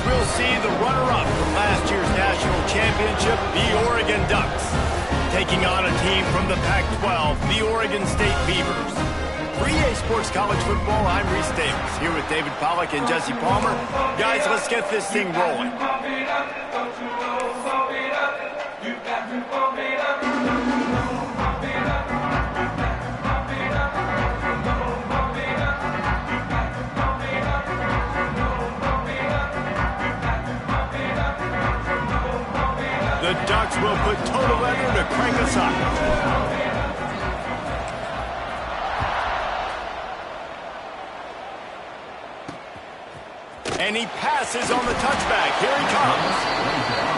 we'll see the runner-up from last year's national championship, the Oregon Ducks, taking on a team from the Pac-12, the Oregon State Beavers. For EA Sports College Football, I'm Reese Davis, here with David Pollack and Jesse Palmer. Guys, let's get this thing rolling. The Ducks will put total leather to crank us up. And he passes on the touchback. Here he comes.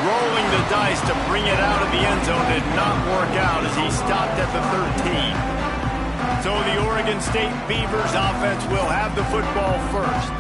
Rolling the dice to bring it out of the end zone did not work out as he stopped at the 13. So the Oregon State Beavers offense will have the football first.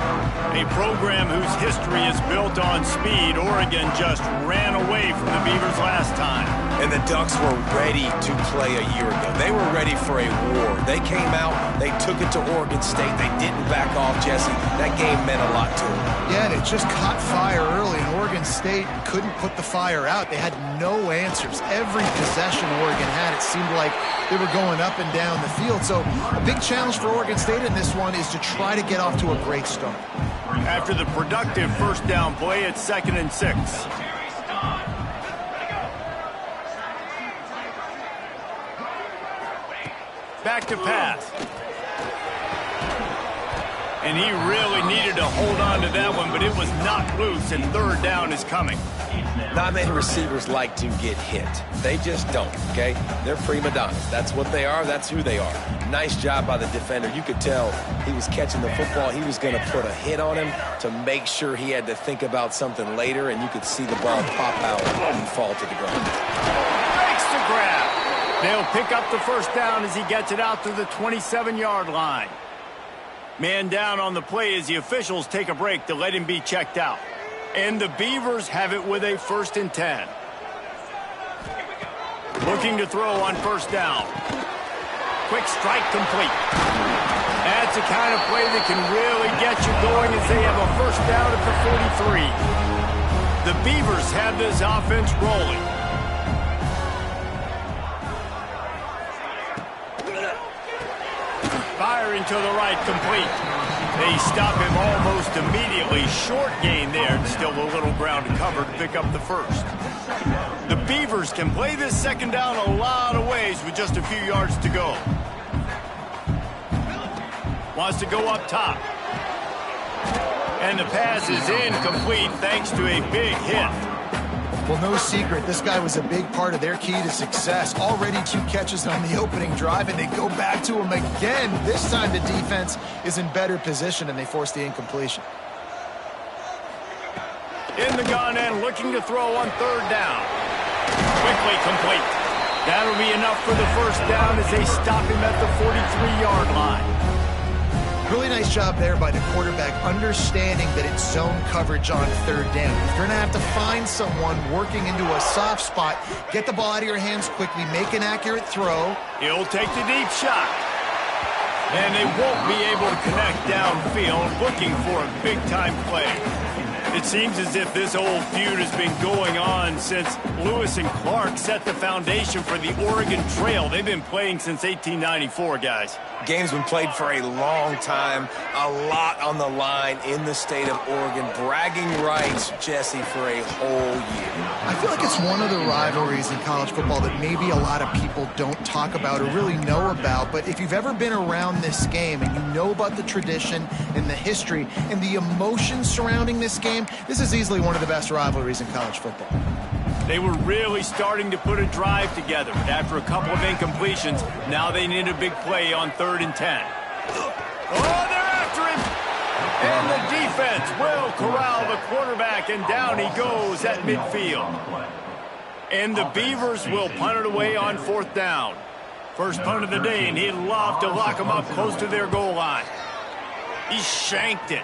A program whose history is built on speed. Oregon just ran away from the Beavers last time. And the Ducks were ready to play a year ago. They were ready for a war. They came out, they took it to Oregon State. They didn't back off, Jesse. That game meant a lot to them. Yeah, and it just caught fire early, and Oregon State couldn't put the fire out. They had no answers. Every possession Oregon had, it seemed like they were going up and down the field. So a big challenge for Oregon State in this one is to try to get off to a great start. After the productive first down play, it's 2nd and 6. Back to pass. And he really needed to hold on to that one, but it was knocked loose, and 3rd down is coming. Not many receivers like to get hit. They just don't, okay? They're prima donnas. That's what they are. That's who they are. Nice job by the defender. You could tell he was catching the football. He was going to put a hit on him to make sure he had to think about something later, and you could see the ball pop out and fall to the ground. Makes the grab. They'll pick up the first down as he gets it out to the 27-yard line. Man down on the play as the officials take a break to let him be checked out. And the Beavers have it with a 1st and 10. Looking to throw on first down. Quick strike complete. That's the kind of play that can really get you going as they have a first down at the 43. The Beavers have this offense rolling. Firing to the right, complete. They stop him almost immediately. Short gain there, and still a little ground to cover to pick up the first. The Beavers can play this 2nd down a lot of ways with just a few yards to go. Wants to go up top. And the pass is incomplete thanks to a big hit. Well, no secret, this guy was a big part of their key to success. Already 2 catches on the opening drive, and they go back to him again. This time the defense is in better position, and they force the incompletion. In the gun and looking to throw on 3rd down. Quickly complete. That'll be enough for the first down as they stop him at the 43-yard line. Really nice job there by the quarterback, understanding that it's zone coverage on 3rd down. If you're going to have to find someone working into a soft spot, get the ball out of your hands quickly, make an accurate throw. He'll take the deep shot. And they won't be able to connect downfield, looking for a big-time play. It seems as if this old feud has been going on since Lewis and Clark set the foundation for the Oregon Trail. They've been playing since 1894, guys. Game's been played for a long time, a lot on the line in the state of Oregon. Bragging rights, Jesse, for a whole year. I feel like it's one of the rivalries in college football that maybe a lot of people don't talk about or really know about. But if you've ever been around this game and you know about the tradition and the history and the emotions surrounding this game, this is easily one of the best rivalries in college football. They were really starting to put a drive together, but after a couple of incompletions, now they need a big play on 3rd and 10. Oh, they're after him! And the defense will corral the quarterback, and down he goes at midfield. And the Beavers will punt it away on 4th down. First punt of the day, and he'd love to lock them up close to their goal line. He shanked it.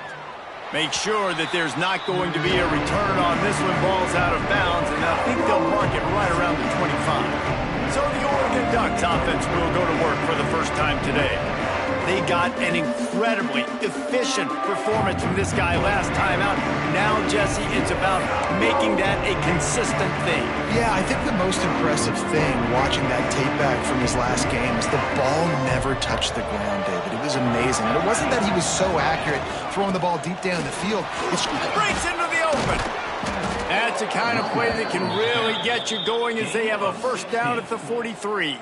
Make sure that there's not going to be a return on this one. Ball's out of bounds, and I think they'll mark it right around the 25. So the Oregon Ducks offense will go to work for the first time today. They got an incredibly efficient performance from this guy last time out. Now, Jesse, it's about making that a consistent thing. Yeah, I think the most impressive thing watching that tape back from his last game is the ball never touched the ground, David. It was amazing. And it wasn't that he was so accurate throwing the ball deep down the field. It breaks into the open. That's the kind of play that can really get you going as they have a first down at the 43.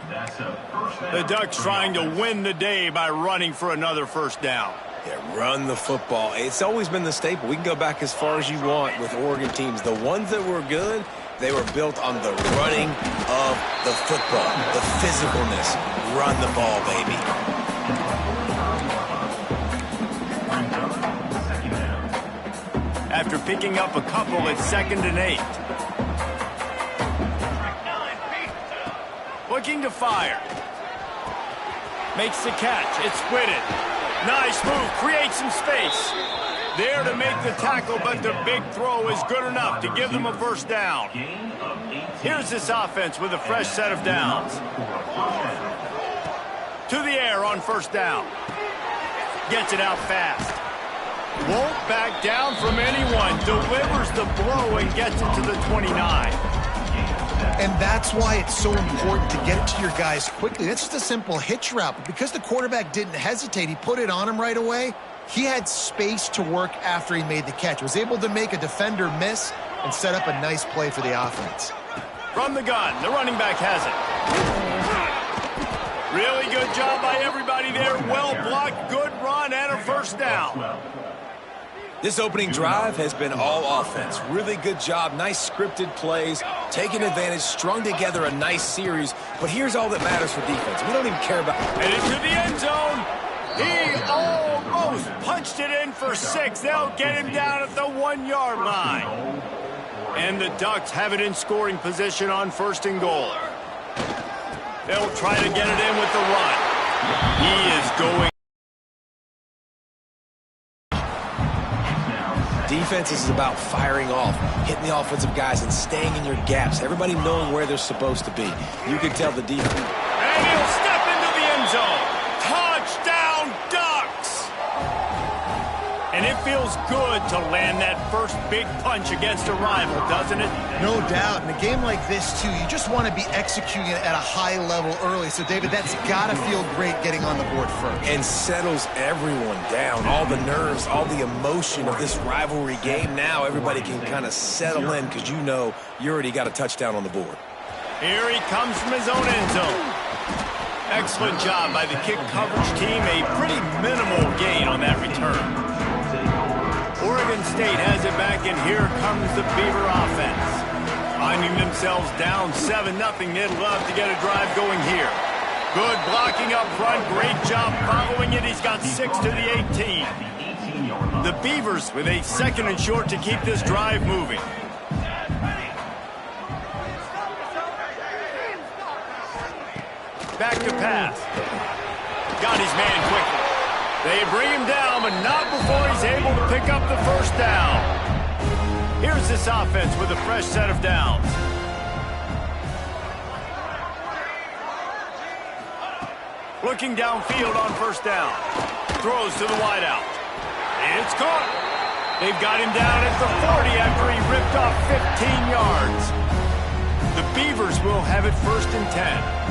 The Ducks trying to win the day by running for another first down. Yeah, run the football. It's always been the staple. We can go back as far as you want with Oregon teams. The ones that were good, they were built on the running of the football, the physicalness. Run the ball, baby. After picking up a couple at 2nd and 8. Looking to fire. Makes the catch. It's split. Nice move. Creates some space. There to make the tackle, but the big throw is good enough to give them a first down. Here's this offense with a fresh set of downs. To the air on first down. Gets it out fast. Won't back down from anyone. Delivers the blow and gets it to the 29. And that's why it's so important to get it to your guys quickly. That's just a simple hitch route. But because the quarterback didn't hesitate, he put it on him right away. He had space to work after he made the catch. Was able to make a defender miss and set up a nice play for the offense. From the gun, the running back has it. Really good job by everybody there. Well blocked, good run, and a first down. This opening drive has been all offense. Really good job. Nice scripted plays. Taking advantage. Strung together a nice series. But here's all that matters for defense. We don't even care about... And into the end zone. He almost punched it in for 6. They'll get him down at the 1-yard line. And the Ducks have it in scoring position on 1st and goal. They'll try to get it in with the run. He is going... Defense is about firing off, hitting the offensive guys, and staying in your gaps. Everybody knowing where they're supposed to be. You can tell the defense. And he'll step into the end zone. Touchdown, Ducks! And it feels good to land that first big punch against a rival, doesn't it? No doubt. In a game like this, too, you just want to be executing it at a high level early. So, David, that's got to feel great getting on the board first. And settles everyone down. All the nerves, all the emotion of this rivalry game. Now everybody can kind of settle in because you know you already got a touchdown on the board. Here he comes from his own end zone. Excellent job by the kick coverage team. A pretty minimal gain on that return. Oregon State has it back, and here comes the Beaver offense. Finding themselves down 7-0, they'd love to get a drive going here. Good blocking up front. Great job following it. He's got 6 to the 18. The Beavers with a 2nd and short to keep this drive moving. Back to pass. Got his man quickly. They bring him down, but not before he's able to pick up the first down. Here's this offense with a fresh set of downs. Looking downfield on first down. Throws to the wideout. It's caught. They've got him down at the 40 after he ripped off 15 yards. The Beavers will have it 1st and 10.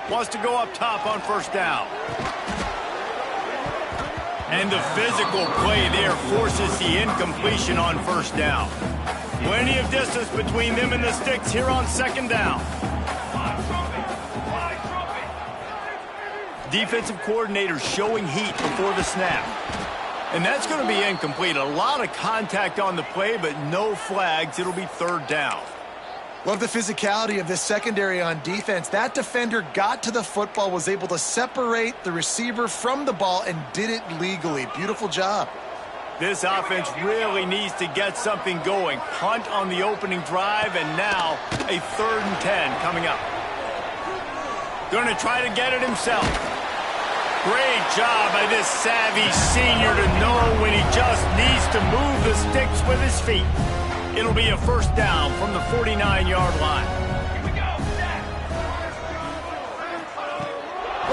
Wants to go up top on first down. And the physical play there forces the incompletion on first down. Plenty of distance between them and the sticks here on 2nd down. Defensive coordinator showing heat before the snap. And that's going to be incomplete. A lot of contact on the play, but no flags. It'll be 3rd down. Love the physicality of this secondary on defense. That defender got to the football, was able to separate the receiver from the ball, and did it legally. Beautiful job. This offense really needs to get something going. Punt on the opening drive, and now a 3rd and 10 coming up. Going to try to get it himself. Great job by this savvy senior to know when he just needs to move the sticks with his feet. It'll be a first down from the 49-yard line.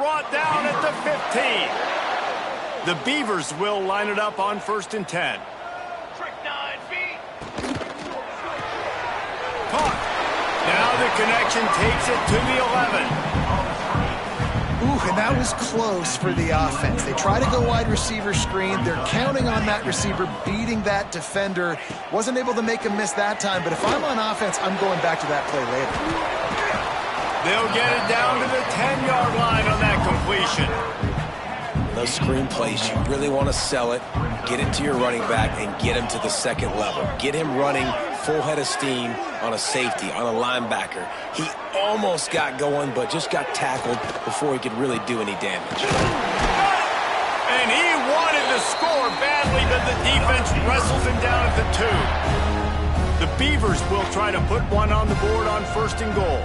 brought down at the 15. The Beavers will line it up on 1st and 10. Trick 9B. Caught. Now the connection takes it to the 11. Ooh, and that was close for the offense. They try to go wide receiver screen. They're counting on that receiver beating that defender. Wasn't able to make a miss that time, but if I'm on offense, I'm going back to that play later. They'll get it down to the 10-yard line on that completion. Those screen plays, you really want to sell it, get it to your running back, and get him to the second level. Get him running full head of steam on a safety, on a linebacker. He almost got going, but just got tackled before he could really do any damage. And he wanted to score badly, but the defense wrestles him down at the 2. The Beavers will try to put one on the board on 1st and goal.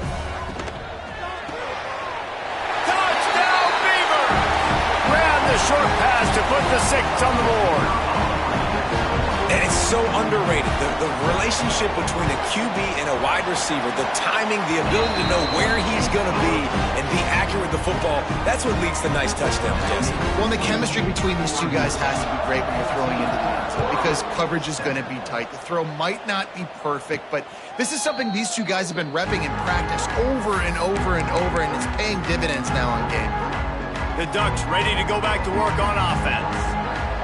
Touchdown, Beavers! Grab the short pass to put the 6 on the board. And it's so underrated. The relationship between a QB and a wide receiver, the timing, the ability to know where he's going to be and be accurate with the football, that's what leads to nice touchdowns, Jesse. Well, and the chemistry between these two guys has to be great when you're throwing into the end zone because coverage is going to be tight. The throw might not be perfect, but this is something these two guys have been repping in practice over and over and over, and it's paying dividends now on game. The Ducks ready to go back to work on offense.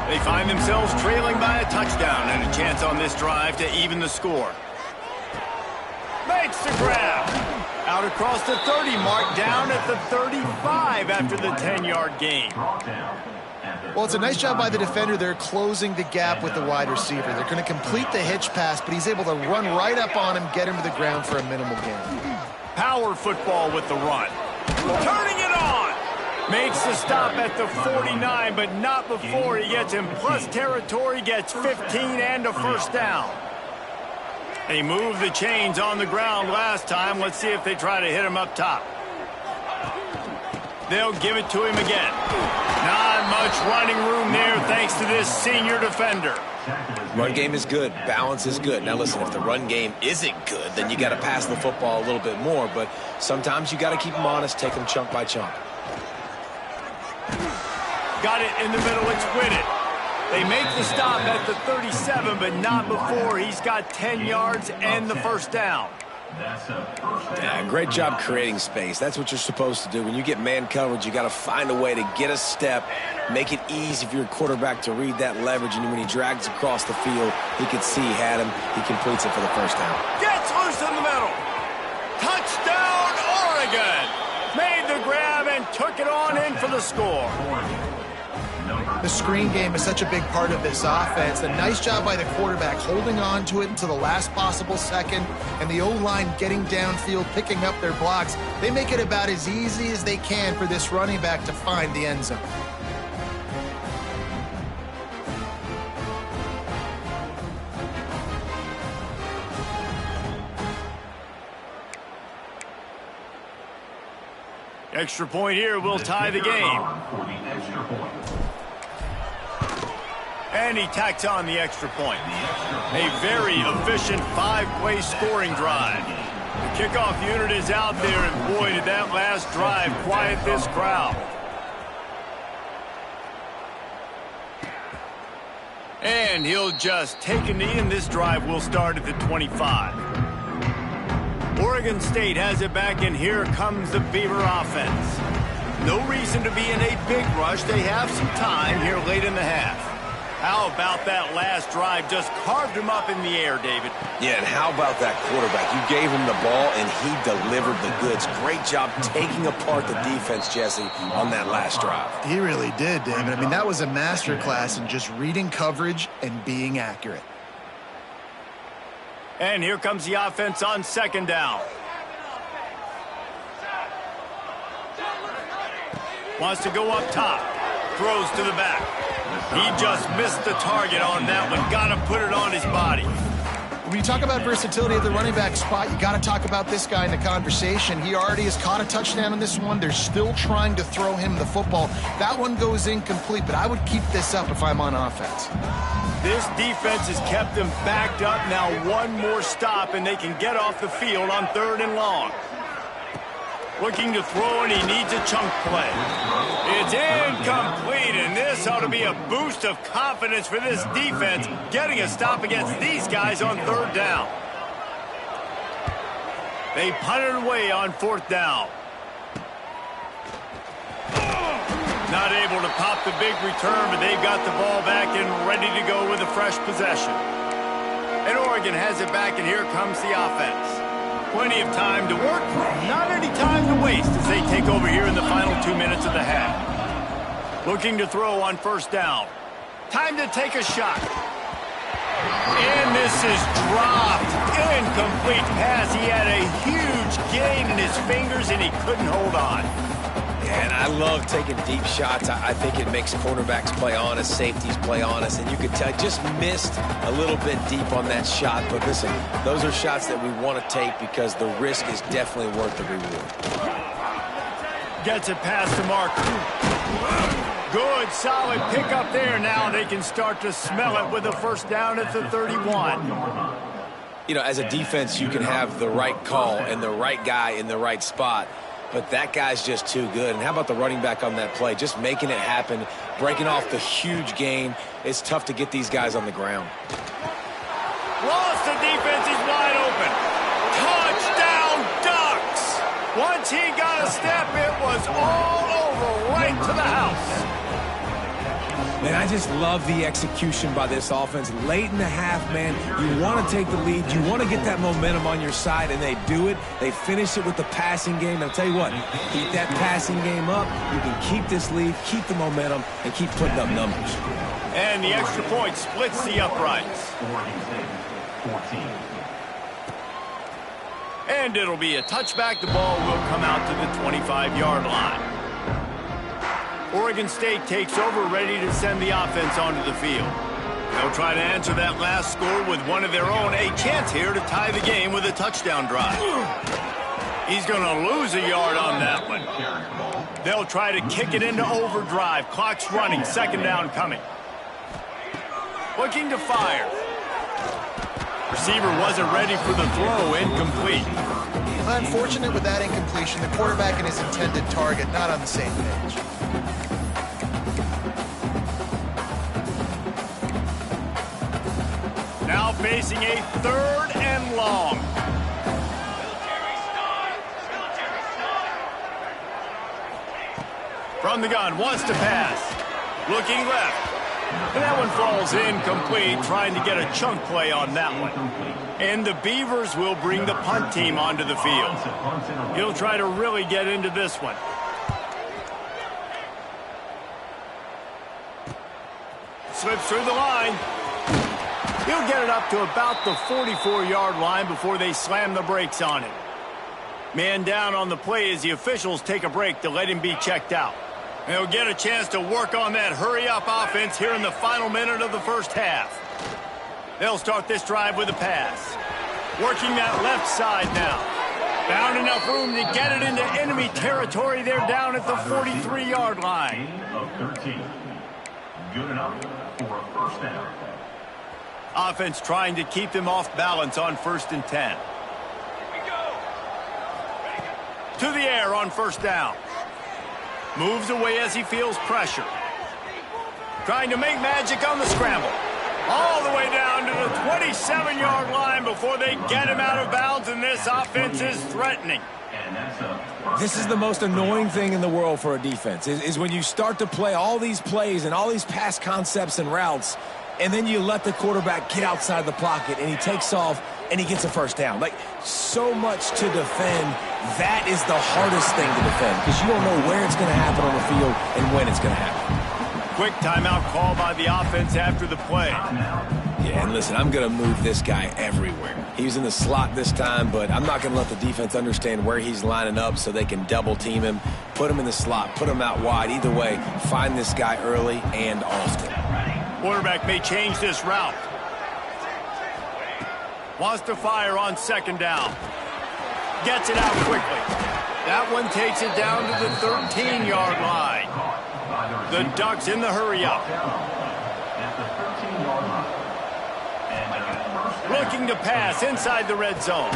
They find themselves trailing by a touchdown and a chance on this drive to even the score. Makes the grab. Out across the 30 mark, down at the 35 after the 10-yard gain. Well, it's a nice job by the defender. They're closing the gap with the wide receiver. They're going to complete the hitch pass, but he's able to run right up on him, get him to the ground for a minimal gain. Power football with the run. Turning it on. Makes the stop at the 49, but not before he gets in plus territory, gets 15 and a 1st down. They moved the chains on the ground last time. Let's see if they try to hit him up top. They'll give it to him again. Not much running room there thanks to this senior defender. Run game is good. Balance is good. Now listen, if the run game isn't good, then you got to pass the football a little bit more, but sometimes you got to keep them honest, take them chunk by chunk. Got it in the middle, it's Whitted. They make the stop at the 37, but not before he's got 10 yards and the 1st down. Yeah, great job creating space. That's what you're supposed to do. When you get man coverage, you got to find a way to get a step, make it easy for your quarterback to read that leverage, and when he drags across the field, he can see he had him. He completes it for the 1st down. Gets loose in the middle. Touchdown, Oregon! Made the grab and took it on in for the score. The screen game is such a big part of this offense. A nice job by the quarterback holding on to it until the last possible second, and the O-line getting downfield, picking up their blocks. They make it about as easy as they can for this running back to find the end zone. Extra point here will tie the game. And he tacks on the extra point. A very efficient 5-play scoring drive. The kickoff unit is out there, and boy, did that last drive quiet this crowd. And he'll just take a knee, and this drive will start at the 25. Oregon State has it back, and here comes the Beaver offense. No reason to be in a big rush. They have some time here late in the half. How about that last drive? Just carved him up in the air, David. Yeah, and how about that quarterback? You gave him the ball, and he delivered the goods. Great job taking apart the defense, Jesse, on that last drive. He really did, David. I mean, that was a masterclass in just reading coverage and being accurate. And here comes the offense on 2nd down. Wants to go up top. Throws to the back. He just missed the target on that one. Got to put it on his body. When you talk about versatility at the running back spot, you got to talk about this guy in the conversation. He already has caught a touchdown in this one. They're still trying to throw him the football. That one goes incomplete, but I would keep this up if I'm on offense. This defense has kept them backed up. Now one more stop, and they can get off the field on 3rd and long. Looking to throw, and he needs a chunk play. It's incomplete, and this ought to be a boost of confidence for this defense, getting a stop against these guys on third down. They punted away on fourth down. Not able to pop the big return, but they've got the ball back and ready to go with a fresh possession. And Oregon has it back, and here comes the offense. Plenty of time to work, not any time to waste as they take over here in the final 2 minutes of the half. Looking to throw on first down. Time to take a shot. And this is dropped. Incomplete pass. He had a huge gain in his fingers, and he couldn't hold on. And I love taking deep shots. I think it makes cornerbacks play honest, safeties play honest, and you could tell just missed a little bit deep on that shot. But listen, those are shots that we want to take because the risk is definitely worth the reward. Gets it past the marker. Good, solid pickup there. Now they can start to smell it with a first down at the 31. You know, as a defense, you can have the right call and the right guy in the right spot. But that guy's just too good. And how about the running back on that play? Just making it happen, breaking off the huge gain. It's tough to get these guys on the ground. Lost the defense. He's wide open. Touchdown, Ducks. Once he got a step, it was all over right to the house. Man, I just love the execution by this offense. Late in the half, man, you want to take the lead. You want to get that momentum on your side, and they do it. They finish it with the passing game. I'll tell you what, keep that passing game up. You can keep this lead, keep the momentum, and keep putting up numbers. And the extra point splits the uprights. And it'll be a touchback. The ball will come out to the 25-yard line. Oregon State takes over, ready to send the offense onto the field. They'll try to answer that last score with one of their own. A chance here to tie the game with a touchdown drive. He's going to lose a yard on that one. They'll try to kick it into overdrive. Clock's running. Second down coming. Looking to fire. Receiver wasn't ready for the throw. Incomplete. Unfortunate with that incompletion. The quarterback and his intended target not on the same page. Now facing a third and long. From the gun, wants to pass. Looking left. And that one falls incomplete, trying to get a chunk play on that one. And the Beavers will bring the punt team onto the field. He'll try to really get into this one. Slips through the line. He'll get it up to about the 44-yard line before they slam the brakes on him. Man down on the play as the officials take a break to let him be checked out. And he'll get a chance to work on that hurry-up offense here in the final minute of the first half. They'll start this drive with a pass. Working that left side now. Found enough room to get it into enemy territory. They're down at the 43-yard line. Good enough for a first down. Offense trying to keep them off balance on 1st and 10. To the air on first down. Moves away as he feels pressure. Trying to make magic on the scramble. All the way down to the 27-yard line before they get him out of bounds, and this offense is threatening. This is the most annoying thing in the world for a defense, is when you start to play all these plays and all these pass concepts and routes, and then you let the quarterback get outside the pocket, and he takes off, and he gets a first down. Like, so much to defend. That is the hardest thing to defend because you don't know where it's going to happen on the field and when it's going to happen. Quick timeout call by the offense after the play. Yeah, and listen, I'm going to move this guy everywhere. He's in the slot this time, but I'm not going to let the defense understand where he's lining up so they can double team him, put him in the slot, put him out wide. Either way, find this guy early and often. Quarterback may change this route. Wants to fire on second down. Gets it out quickly. That one takes it down to the 13-yard line. The Ducks in the hurry-up. Looking to pass inside the red zone.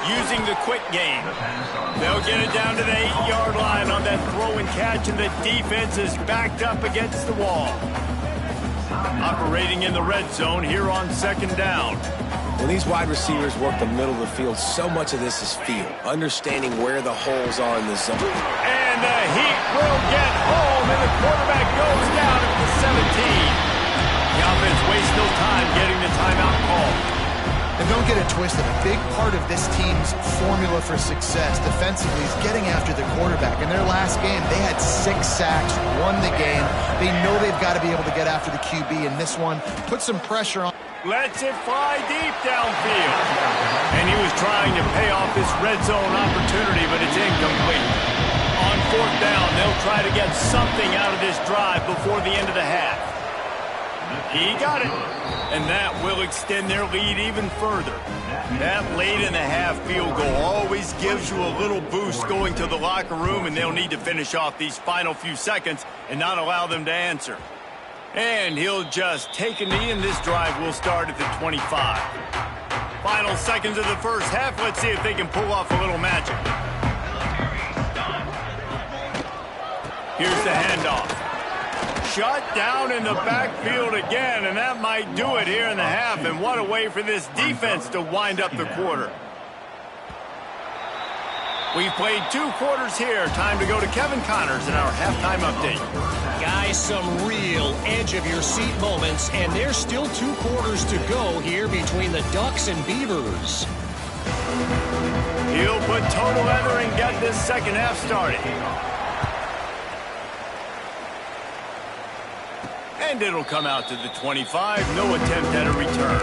Using the quick game. They'll get it down to the 8-yard line on that throw and catch, and the defense is backed up against the wall. Operating in the red zone here on second down. When these wide receivers work the middle of the field, so much of this is feel, understanding where the holes are in the zone. And the heat will get home, and the quarterback goes down at the 17. The offense wastes no time getting the timeout call. And don't get it twisted. A big part of this team's formula for success defensively is getting after the quarterback. In their last game, they had 6 sacks, won the game. They know they've got to be able to get after the QB, and this one put some pressure on. Lets it fly deep downfield. And he was trying to pay off this red zone opportunity, but it's incomplete. On fourth down, they'll try to get something out of this drive before the end of the half. He got it. And that will extend their lead even further. That late in the half field goal always gives you a little boost going to the locker room, and they'll need to finish off these final few seconds and not allow them to answer. And he'll just take a knee, and this drive will start at the 25. Final seconds of the first half. Let's see if they can pull off a little magic. Here's the handoff. Shut down in the backfield again, and that might do it here in the half. And what a way for this defense to wind up the quarter. We've played 2 quarters here. Time to go to Kevin Connors in our halftime update. Guys, some real edge-of-your-seat moments, and there's still 2 quarters to go here between the Ducks and Beavers. He'll put total leather and get this second half started. And it'll come out to the 25. No attempt at a return.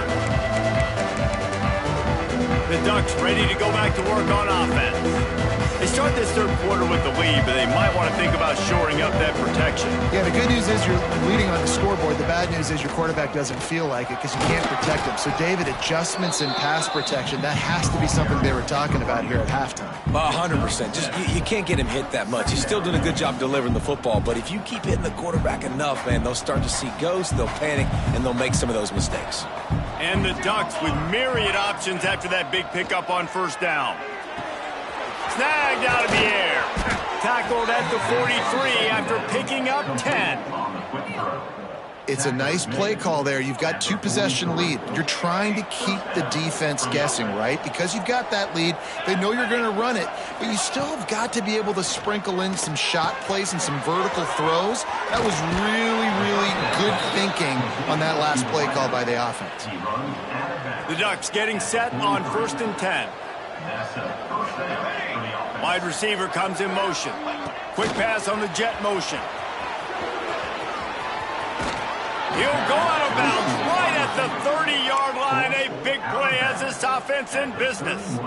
The Ducks ready to go back to work on offense. They start this third quarter with the lead, but they might want to think about shoring up that protection. Yeah, the good news is you're leading on the scoreboard. The bad news is your quarterback doesn't feel like it because you can't protect him. So, David, adjustments in pass protection, that has to be something they were talking about here at halftime. 100%. Just you can't get him hit that much. He's still doing a good job delivering the football, but if you keep hitting the quarterback enough, man, they'll start to see ghosts, they'll panic, and they'll make some of those mistakes. And the Ducks with myriad options after that big pickup on first down. Snagged out of the air. Tackled at the 43 after picking up 10. It's a nice play call there. You've got 2-possession lead. You're trying to keep the defense guessing, right? Because you've got that lead. They know you're going to run it, but you still have got to be able to sprinkle in some shot plays and some vertical throws. That was really, really good thinking on that last play call by the offense. The Ducks getting set on 1st and 10. Wide receiver comes in motion. Quick pass on the jet motion. He'll go out of bounds right at the 30-yard line. A big play as this offense in business.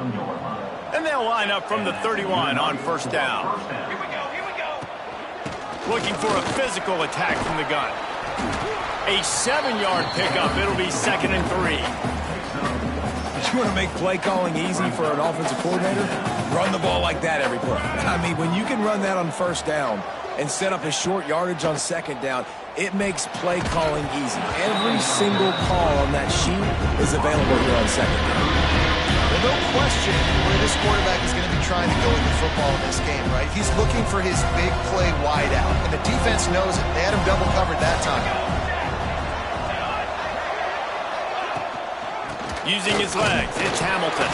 And they'll line up from the 31 on first down. Here we go. Looking for a physical attack from the gun. A 7-yard pickup. It'll be 2nd and 3. You want to make play calling easy for an offensive coordinator? Run the ball like that every play. I mean, when you can run that on first down and set up a short yardage on second down, it makes play calling easy. Every single call on that sheet is available here on second down. Well, no question where this quarterback is going to be trying to go with the football in this game, right? He's looking for his big play wide out, and the defense knows it. They had him double covered that time. Using his legs, it's Hamilton.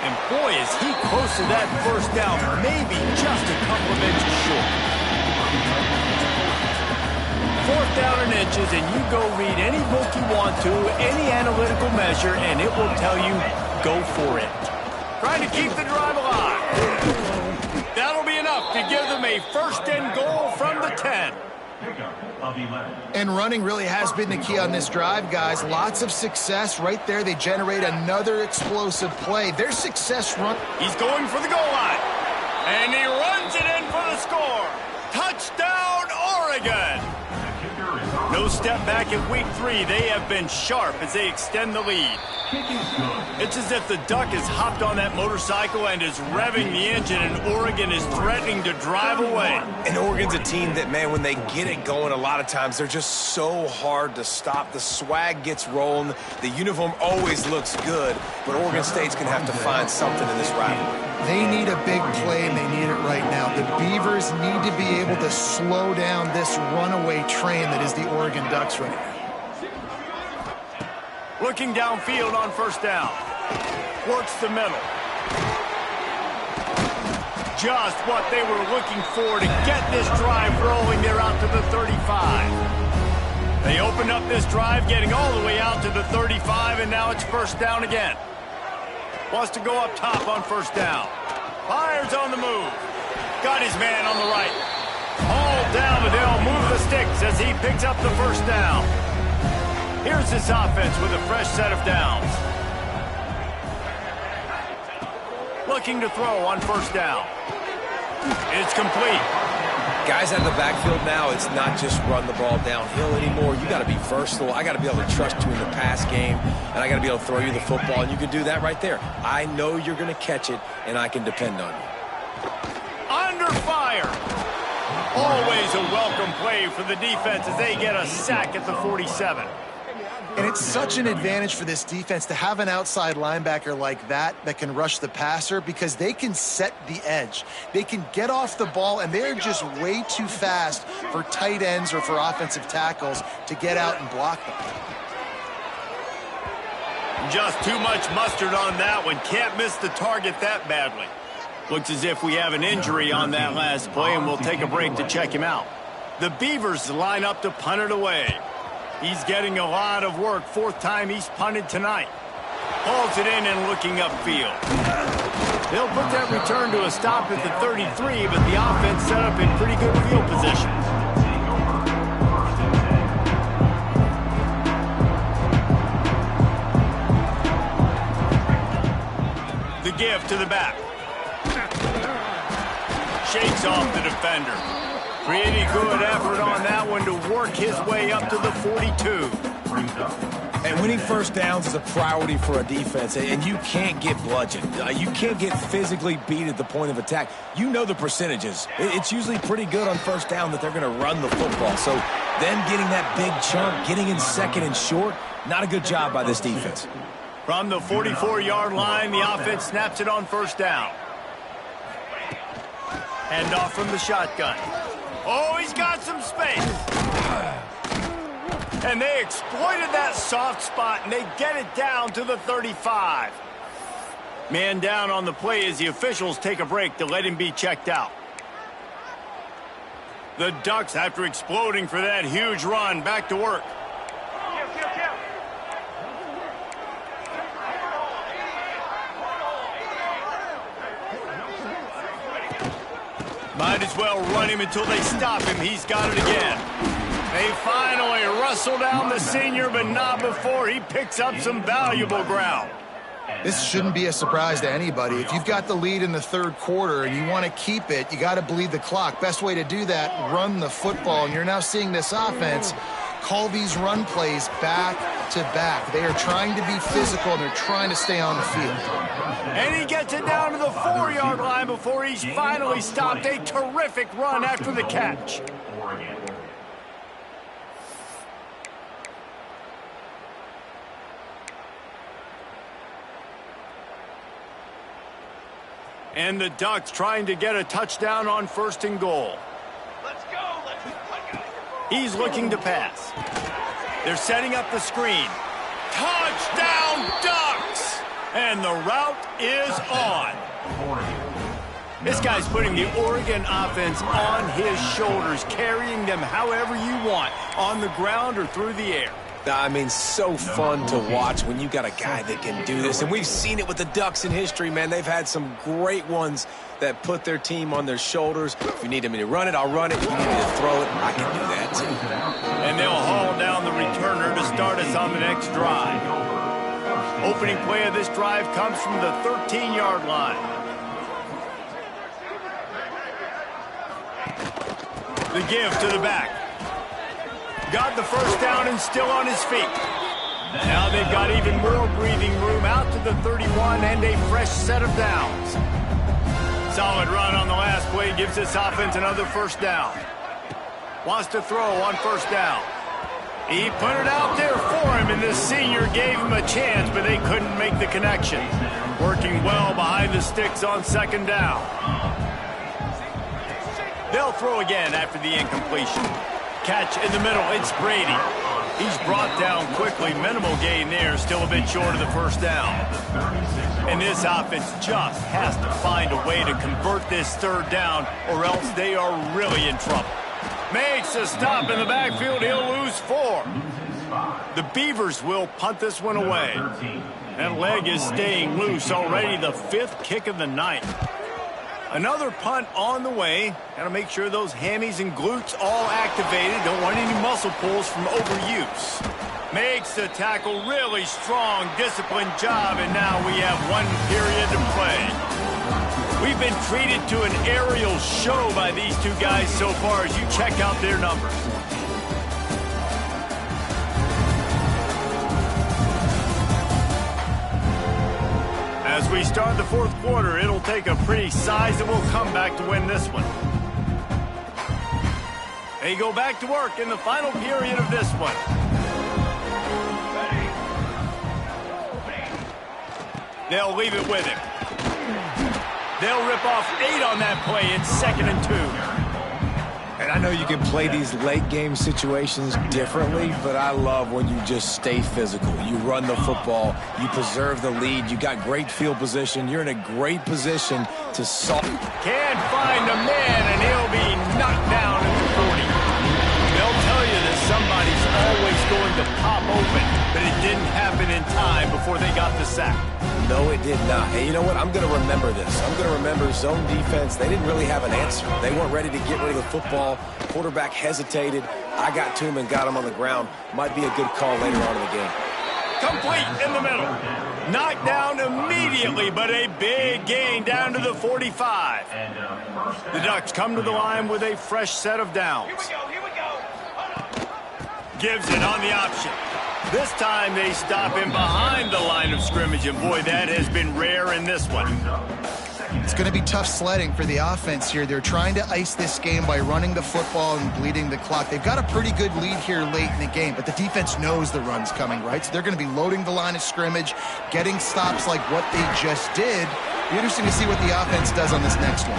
And boy, is he close to that first down, maybe just a couple of inches short. 4th down and inches, and you go read any book you want to, any analytical measure, and it will tell you, go for it. Trying to keep the drive alive. That'll be enough to give them a 1st and goal from the 10. And running really has been the key on this drive, guys. Lots of success right there. They generate another explosive play. Their success run. He's going for the goal line. And he runs it in for the score. Touchdown, Oregon. No step back at week 3, they have been sharp as they extend the lead. It's as if the Duck has hopped on that motorcycle and is revving the engine, and Oregon is threatening to drive away. And Oregon's a team that, man, when they get it going, a lot of times they're just so hard to stop. The swag gets rolling. The uniform always looks good, but Oregon State's going to have to find something in this rivalry. They need a big play, and they need it right now. The Beavers need to be able to slow down this runaway train that is the Oregon Ducks right now. Looking downfield on first down. Works the middle. Just what they were looking for to get this drive rolling. They're out to the 35. They opened up this drive, getting all the way out to the 35, and now it's first down again. Wants to go up top on first down. Fires on the move. Got his man on the right. All down, but they'll move the sticks as he picks up the first down. Here's this offense with a fresh set of downs. Looking to throw on first down. It's complete. Guys out of the backfield now, it's not just run the ball downhill anymore. You got to be versatile. I got to be able to trust you in the pass game, and I got to be able to throw you the football, and you can do that right there. I know you're going to catch it, and I can depend on you. Under fire. Always a welcome play for the defense as they get a sack at the 47. And it's such an advantage for this defense to have an outside linebacker like that can rush the passer, because they can set the edge. They can get off the ball, and they're just way too fast for tight ends or for offensive tackles to get out and block them. Just too much mustard on that one. Can't miss the target that badly. Looks as if we have an injury on that last play, and we'll take a break to check him out. The Beavers line up to punt it away. He's getting a lot of work. 4th time he's punted tonight. Hauls it in and looking upfield. They'll put that return to a stop at the 33, but the offense set up in pretty good field position. The give to the back. Shakes off the defender. Pretty good effort on that one to work his way up to the 42. And winning first downs is a priority for a defense, and you can't get bludgeoned. You can't get physically beat at the point of attack. You know the percentages. It's usually pretty good on first down that they're going to run the football. So them getting that big chunk, getting in second and short, not a good job by this defense. From the 44-yard line, the offense snaps it on first down. Hand off from the shotgun. Oh, he's got some space. And they exploited that soft spot, and they get it down to the 35. Man down on the play as the officials take a break to let him be checked out. The Ducks, after exploding for that huge run, back to work. Might as well run him until they stop him. He's got it again. They finally rustle down the senior, but not before he picks up some valuable ground. This shouldn't be a surprise to anybody. If you've got the lead in the 3rd quarter and you want to keep it, you got to bleed the clock. Best way to do that, run the football. And you're now seeing this offense call these run plays back to back. They are trying to be physical, and they're trying to stay on the field. And he gets it down to the 4-yard line before he's finally stopped. A terrific run after the catch. And the Ducks trying to get a touchdown on 1st and goal. Let's go. He's looking to pass. They're setting up the screen. Touchdown, Ducks! And the route is on. This guy's putting the Oregon offense on his shoulders, carrying them however you want, on the ground or through the air. I mean, so fun to watch when you got a guy that can do this. And we've seen it with the Ducks in history, man. They've had some great ones that put their team on their shoulders. If you need me to run it, I'll run it. If you need me to throw it, I can do that too. And they'll haul down the returner to start us on the next drive. Opening play of this drive comes from the 13-yard line. The give to the back. Got the first down and still on his feet. Now they've got even more breathing room out to the 31 and a fresh set of downs. Solid run on the last play gives this offense another first down. Wants to throw on first down. He put it out there for him, and the senior gave him a chance, but they couldn't make the connection. Working well behind the sticks on second down. They'll throw again after the incompletion. Catch in the middle, it's Brady. He's brought down quickly. Minimal gain there, still a bit short of the first down. And this offense just has to find a way to convert this third down, or else they are really in trouble. Makes a stop in the backfield. He'll lose 4. The Beavers will punt this one away. That leg is staying loose already. The 5th kick of the night. Another punt on the way. Got to make sure those hammies and glutes all activated. Don't want any muscle pulls from overuse. Makes the tackle. Really strong, disciplined job. And now we have 1 period to play. We've been treated to an aerial show by these two guys so far as you check out their numbers. As we start the 4th quarter, it'll take a pretty sizable comeback to win this one. They go back to work in the final period of this one. They'll leave it with him. They'll rip off 8 on that play in 2nd and 2. And I know you can play these late game situations differently, but I love when you just stay physical. You run the football, you preserve the lead, you got great field position, you're in a great position to solve. Can't find a man, and he'll be knocked down at the 40. They'll tell you that somebody's always going to pop open, but it didn't happen in time before they got the sack. No, it did not. Hey, you know what? I'm going to remember this. I'm going to remember zone defense. They didn't really have an answer. They weren't ready to get rid of the football. Quarterback hesitated. I got to him and got him on the ground. Might be a good call later on in the game. Complete in the middle. Knocked down immediately, but a big gain down to the 45. The Ducks come to the line with a fresh set of downs. Here we go. Gives it on the option. This time they stop him behind the line of scrimmage, and boy, that has been rare in this one. It's going to be tough sledding for the offense here. They're trying to ice this game by running the football and bleeding the clock. They've got a pretty good lead here late in the game, but the defense knows the run's coming, right? So they're going to be loading the line of scrimmage, getting stops like what they just did. Be interesting to see what the offense does on this next one.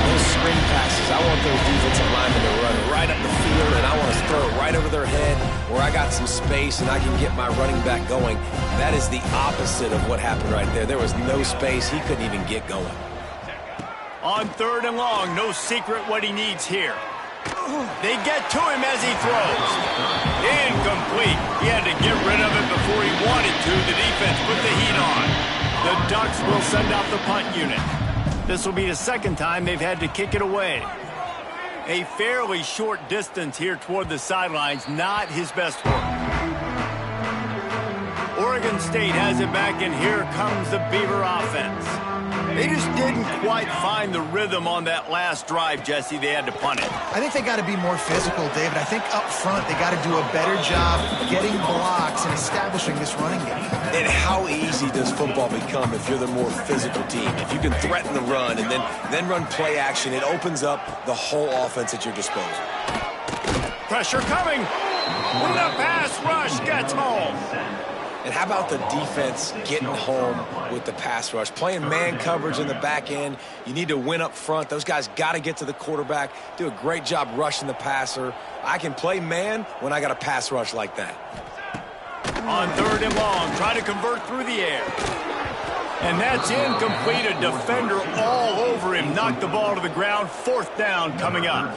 Those screen passes, I want those defensive linemen to run right up the field, and I want to throw it right over their head where I got some space and I can get my running back going. That is the opposite of what happened right there. There was no space. He couldn't even get going. On 3rd and long, no secret what he needs here. They get to him as he throws. Incomplete. He had to get rid of it before he wanted to. The defense put the heat on. The Ducks will send out the punt unit. This will be the 2nd time they've had to kick it away. A fairly short distance here toward the sidelines, not his best work. Oregon State has it back, and here comes the Beaver offense. They just didn't quite find the rhythm on that last drive, Jesse. They had to punt it. I think they got to be more physical, David. I think up front they got to do a better job getting blocks and establishing this running game. And how easy does football become if you're the more physical team? If you can threaten the run and then run play action, it opens up the whole offense at your disposal. Pressure coming. When the pass rush gets home. And how about the defense getting home with the pass rush? Playing man coverage in the back end. You need to win up front. Those guys got to get to the quarterback, do a great job rushing the passer. I can play man when I got a pass rush like that. On 3rd and long, try to convert through the air. And that's incomplete. A defender all over him. Knocked the ball to the ground. 4th down coming up.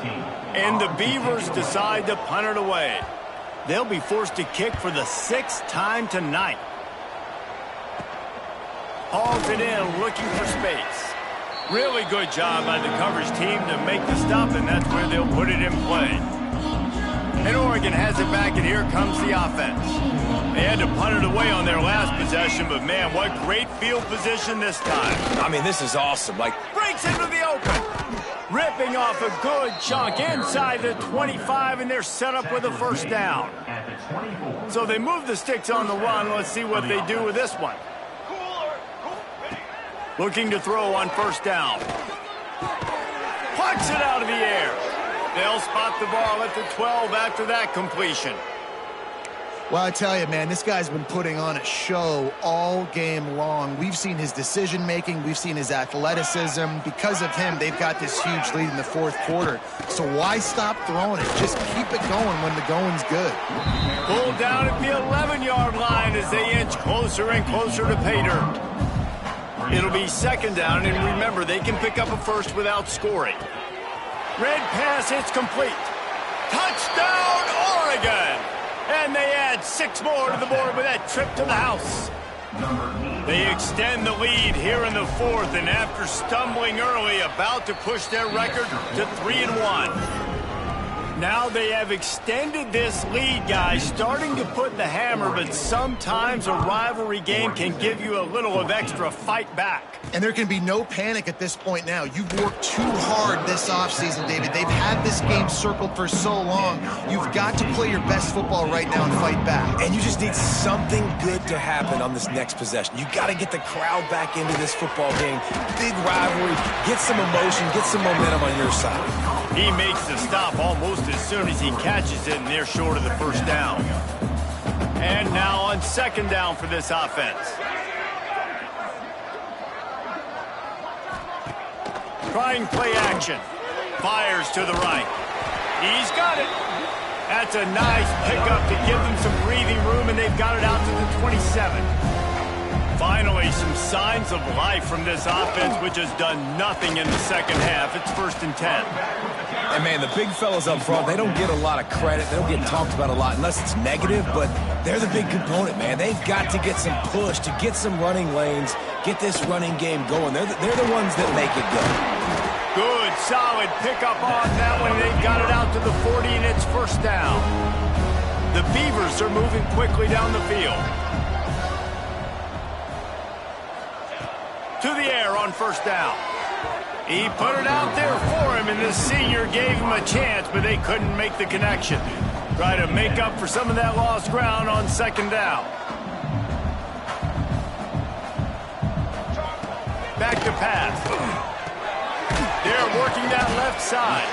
And the Beavers decide to punt it away. They'll be forced to kick for the 6th time tonight. Hauls it in, looking for space. Really good job by the coverage team to make the stop, and that's where they'll put it in play. And Oregon has it back, and here comes the offense. They had to punt it away on their last possession, but man, what great field position this time. I mean, this is awesome. Like, Breaks into the open. Ripping off a good chunk inside the 25, and they're set up with a first down. So they move the sticks on the run. Let's see what they do with this one. Looking to throw on first down. Plucks it out of the air. They'll spot the ball at the 12 after that completion. Well, I tell you, man, this guy's been putting on a show all game long. We've seen his decision-making. We've seen his athleticism. Because of him, they've got this huge lead in the fourth quarter. So why stop throwing it? Just keep it going when the going's good. Pulled down at the 11-yard line as they inch closer and closer to pay dirt. It'll be second down, and remember, they can pick up a first without scoring. Red pass hits complete. Touchdown, Oregon! And they add 6 more to the board with that trip to the house. They extend the lead here in the fourth, and after stumbling early, about to push their record to 3-1. Now they have extended this lead, guys, starting to put the hammer, but sometimes a rivalry game can give you a little of extra fight back. And there can be no panic at this point now. You've worked too hard this offseason, David. They've had this game circled for so long. You've got to play your best football right now and fight back. and you just need something good to happen on this next possession. You got to get the crowd back into this football game. Big rivalry. Get some emotion. Get some momentum on your side. He makes the stop almost as soon as he catches it, and they're short of the first down. And now on second down for this offense. Trying play action. Fires to the right. He's got it. That's a nice pickup to give them some breathing room, and they've got it out to the 27. Finally, some signs of life from this offense, which has done nothing in the second half. It's 1st and 10. And, man, the big fellas up front, they don't get a lot of credit. They don't get talked about a lot unless it's negative, but they're the big component, man. They've got to get some push, to get some running lanes, get this running game going. They're the ones that make it go. Good, solid pickup on that one. They've got it out to the 40, and it's first down. The Beavers are moving quickly down the field. To the air on first down. He put it out there for him, and the senior gave him a chance, but they couldn't make the connection. Try to make up for some of that lost ground on second down. Back to pass. They're working that left side.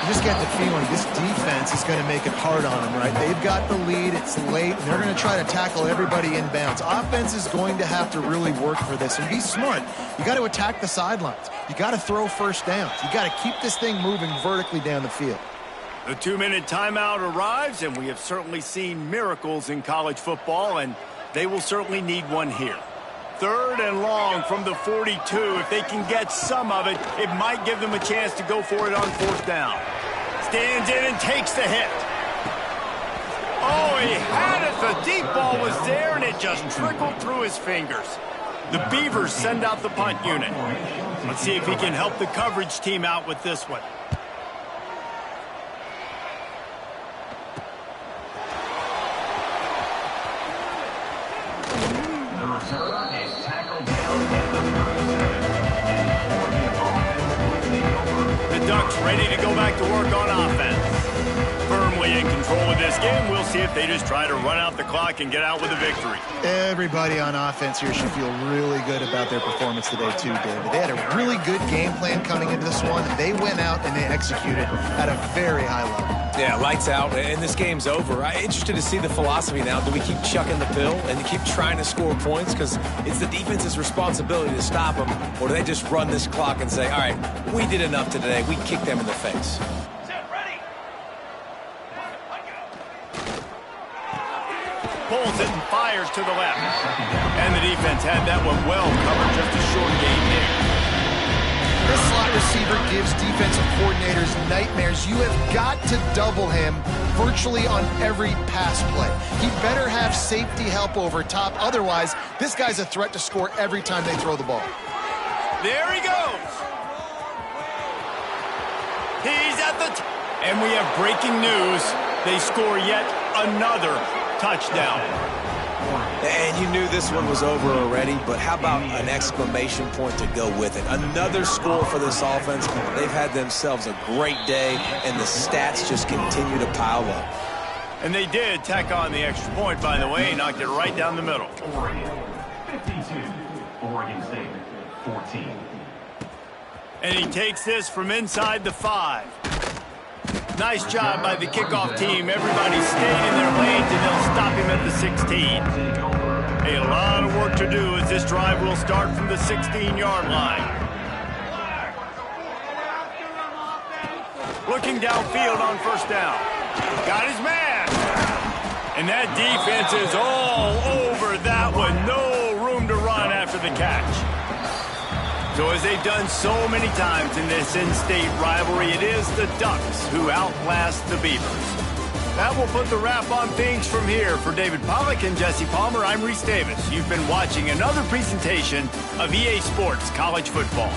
You just get the feeling this defense is going to make it hard on them, right? They've got the lead. It's late, and they're going to try to tackle everybody inbounds. Offense is going to have to really work for this and be smart. You got to attack the sidelines. You got to throw first downs. You got to keep this thing moving vertically down the field. The 2-minute timeout arrives, and we have certainly seen miracles in college football, and they will certainly need one here. 3rd and long from the 42. If they can get some of it, it might give them a chance to go for it on fourth down. Stands in and takes the hit. Oh, he had it. The deep ball was there, and it just trickled through his fingers. The Beavers send out the punt unit. Let's see if he can help the coverage team out with this one. The return is tackled down at the 30. The Ducks ready to go back to work on offense. Firmly in control of this game. We'll see if they just try to run out the clock and get out with a victory. Everybody on offense here should feel really good about their performance today too, David. They had a really good game plan coming into this one. They went out and they executed at a very high level. Yeah, lights out, and this game's over. I'm interested to see the philosophy now. Do we keep chucking the pill and keep trying to score points because it's the defense's responsibility to stop them, or do they just run this clock and say, all right, we did enough today. We kicked them in the face. Pulls it and fires to the left. And the defense had that one well covered. Just a short gain there. This slot receiver gives defensive coordinators nightmares. You have got to double him virtually on every pass play. He better have safety help over top. Otherwise, this guy's a threat to score every time they throw the ball. There he goes. He's at the And we have breaking news. They score yet another touchdown. And you knew this one was over already, but how about an exclamation point to go with it? Another score for this offense. They've had themselves a great day, and the stats just continue to pile up. And they did tack on the extra point, by the way, knocked it right down the middle. Oregon 52, Oregon State 14. And he takes this from inside the 5. Nice job by the kickoff team. Everybody stayed in their lanes, and they'll stop him at the 16. A lot of work to do as this drive will start from the 16-yard line. Looking downfield on first down. Got his man. And that defense is all over that one. No room to run after the catch. So as they've done so many times in this in-state rivalry, it is the Ducks who outlast the Beavers. That will put the wrap on things from here. For David Pollack and Jesse Palmer, I'm Reese Davis. You've been watching another presentation of EA Sports College Football.